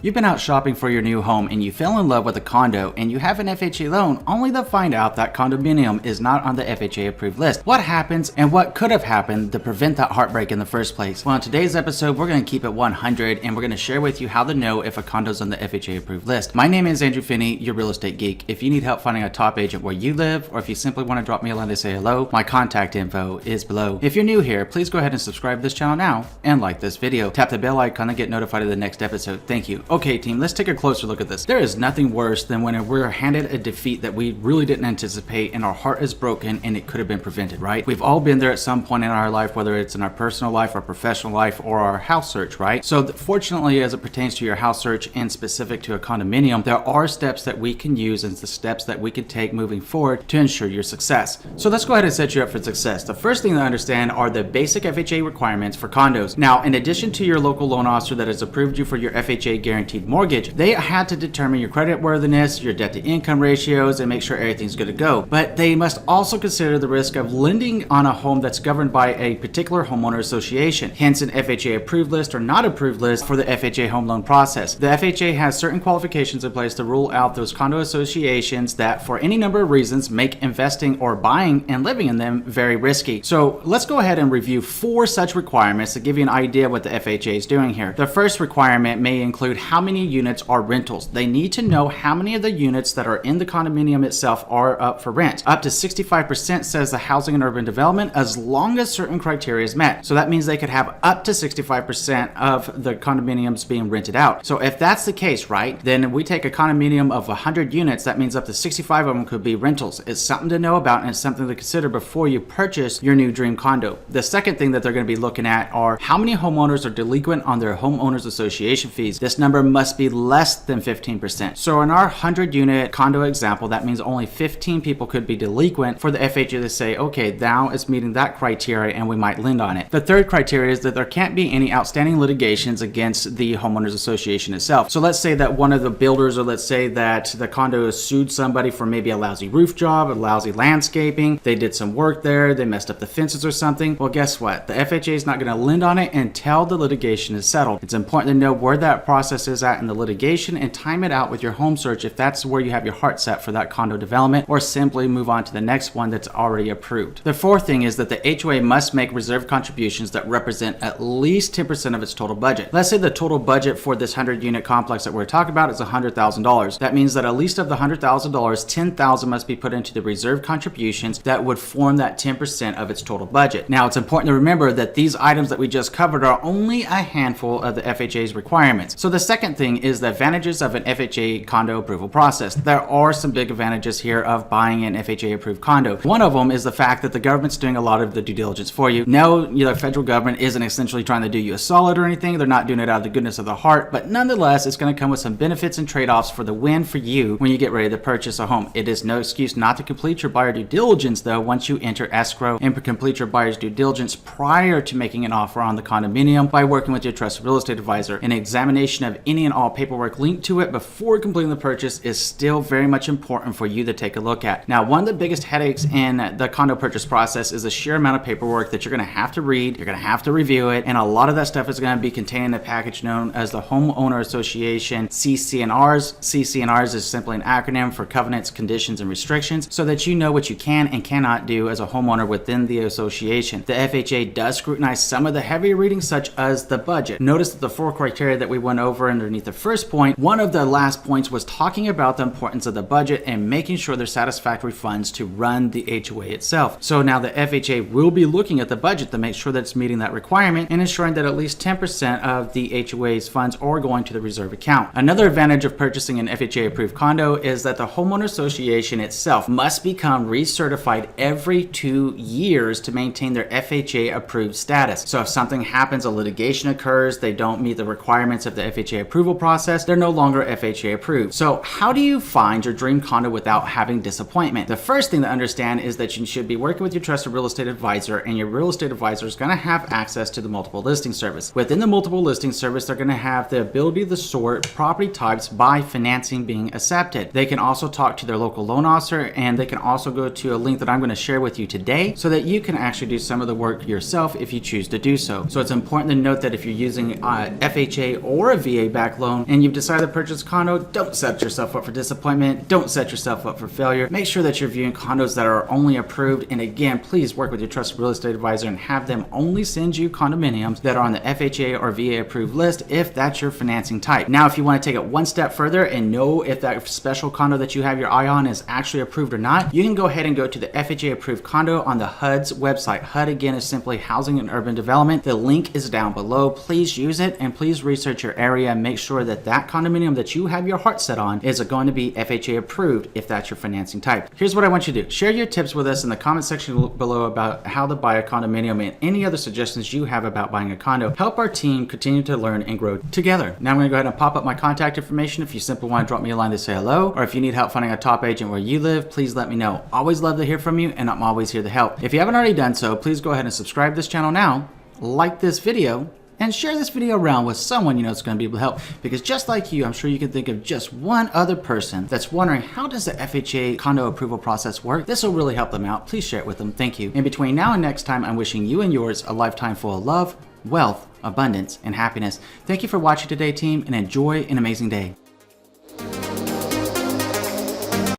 You've been out shopping for your new home and you fell in love with a condo and you have an FHA loan only to find out that condominium is not on the FHA approved list. What happens and what could have happened to prevent that heartbreak in the first place? Well, in today's episode, we're going to keep it 100 and we're going to share with you how to know if a condo's on the FHA approved list. My name is Andrew Finney, your real estate geek. If you need help finding a top agent where you live, or if you simply want to drop me a line to say hello, my contact info is below. If you're new here, please go ahead and subscribe to this channel now and like this video. Tap the bell icon to get notified of the next episode. Thank you. Okay, team, let's take a closer look at this. There is nothing worse than when we're handed a defeat that we really didn't anticipate and our heart is broken and it could have been prevented, right? We've all been there at some point in our life, whether it's in our personal life, our professional life, or our house search, right? So fortunately, as it pertains to your house search and specific to a condominium, there are steps that we can use and the steps that we can take moving forward to ensure your success. So let's go ahead and set you up for success. The first thing to understand are the basic FHA requirements for condos. Now, in addition to your local loan officer that has approved you for your FHA guaranteed mortgage, they had to determine your credit worthiness, your debt to income ratios, and make sure everything's good to go. But they must also consider the risk of lending on a home that's governed by a particular homeowner association, hence an FHA approved list or not approved list for the FHA home loan process. The FHA has certain qualifications in place to rule out those condo associations that, for any number of reasons, make investing or buying and living in them very risky. So let's go ahead and review 4 such requirements to give you an idea of what the FHA is doing here. The first requirement may include how many units are rentals. They need to know how many of the units that are in the condominium itself are up for rent. Up to 65% says the Housing and Urban Development, as long as certain criteria is met. So that means they could have up to 65% of the condominiums being rented out. So if that's the case, right, then we take a condominium of 100 units, that means up to 65 of them could be rentals. It's something to know about and it's something to consider before you purchase your new dream condo. The second thing that they're going to be looking at are how many homeowners are delinquent on their homeowners association fees. This number must be less than 15%. So in our 100 unit condo example, that means only 15 people could be delinquent for the FHA to say, okay, now it's meeting that criteria and we might lend on it. The third criteria is that there can't be any outstanding litigations against the homeowners association itself. So let's say that one of the builders, or let's say that the condo has sued somebody for maybe a lousy roof job, a lousy landscaping, they did some work there, they messed up the fences or something. Well, guess what? The FHA is not going to lend on it until the litigation is settled. It's important to know where that process is at in the litigation and time it out with your home search if that's where you have your heart set for that condo development, or simply move on to the next one that's already approved. The fourth thing is that the HOA must make reserve contributions that represent at least 10% of its total budget. Let's say the total budget for this 100 unit complex that we're talking about is $100,000. That means that at least of the $100,000, $10,000 must be put into the reserve contributions that would form that 10% of its total budget. Now, it's important to remember that these items that we just covered are only a handful of the FHA's requirements. So the second thing is the advantages of an FHA condo approval process. There are some big advantages here of buying an FHA approved condo. One of them is the fact that the government's doing a lot of the due diligence for you. No, the federal government isn't essentially trying to do you a solid or anything. They're not doing it out of the goodness of the heart, but nonetheless, it's going to come with some benefits and trade-offs for the win for you when you get ready to purchase a home. It is no excuse not to complete your buyer due diligence though once you enter escrow and complete your buyer's due diligence prior to making an offer on the condominium by working with your trusted real estate advisor. An examination of any and all paperwork linked to it before completing the purchase is still very much important for you to take a look at. Now, one of the biggest headaches in the condo purchase process is the sheer amount of paperwork that you're going to have to read, you're going to have to review it, and a lot of that stuff is going to be contained in a package known as the Homeowner Association CC&Rs. CC&Rs is simply an acronym for covenants, conditions, and restrictions, so that you know what you can and cannot do as a homeowner within the association. The FHA does scrutinize some of the heavier readings, such as the budget. Notice that the 4 criteria that we went over underneath the first point, one of the last points was talking about the importance of the budget and making sure there's satisfactory funds to run the HOA itself. So now the FHA will be looking at the budget to make sure that it's meeting that requirement and ensuring that at least 10% of the HOA's funds are going to the reserve account. Another advantage of purchasing an FHA approved condo is that the homeowner association itself must become recertified every 2 years to maintain their FHA approved status. So if something happens, a litigation occurs, they don't meet the requirements of the FHA approval process, they're no longer FHA approved. So how do you find your dream condo without having disappointment? The first thing to understand is that you should be working with your trusted real estate advisor, and your real estate advisor is going to have access to the multiple listing service. Within the multiple listing service, they're going to have the ability to sort property types by financing being accepted. They can also talk to their local loan officer, and they can also go to a link that I'm going to share with you today so that you can actually do some of the work yourself if you choose to do so. So it's important to note that if you're using FHA or a VA back loan and you've decided to purchase a condo, don't set yourself up for disappointment. Don't set yourself up for failure. Make sure that you're viewing condos that are only approved. And again, please work with your trusted real estate advisor and have them only send you condominiums that are on the FHA or VA approved list if that's your financing type. Now, if you want to take it one step further and know if that special condo that you have your eye on is actually approved or not, you can go ahead and go to the FHA approved condo on the HUD's website. HUD again is simply Housing and Urban Development. The link is down below. Please use it and please research your area and make sure that that condominium that you have your heart set on is going to be FHA approved if that's your financing type. Here's what I want you to do. Share your tips with us in the comment section below about how to buy a condominium and any other suggestions you have about buying a condo. Help our team continue to learn and grow together. Now I'm going to go ahead and pop up my contact information if you simply want to drop me a line to say hello, or if you need help finding a top agent where you live, please let me know. Always love to hear from you, and I'm always here to help. If you haven't already done so, please go ahead and subscribe to this channel now, like this video, and share this video around with someone you know is going to be able to help, because just like you, I'm sure you can think of just one other person that's wondering, how does the FHA condo approval process work? This will really help them out. Please share it with them. Thank you. In between now and next time, I'm wishing you and yours a lifetime full of love, wealth, abundance, and happiness. Thank you for watching today, team, and enjoy an amazing day.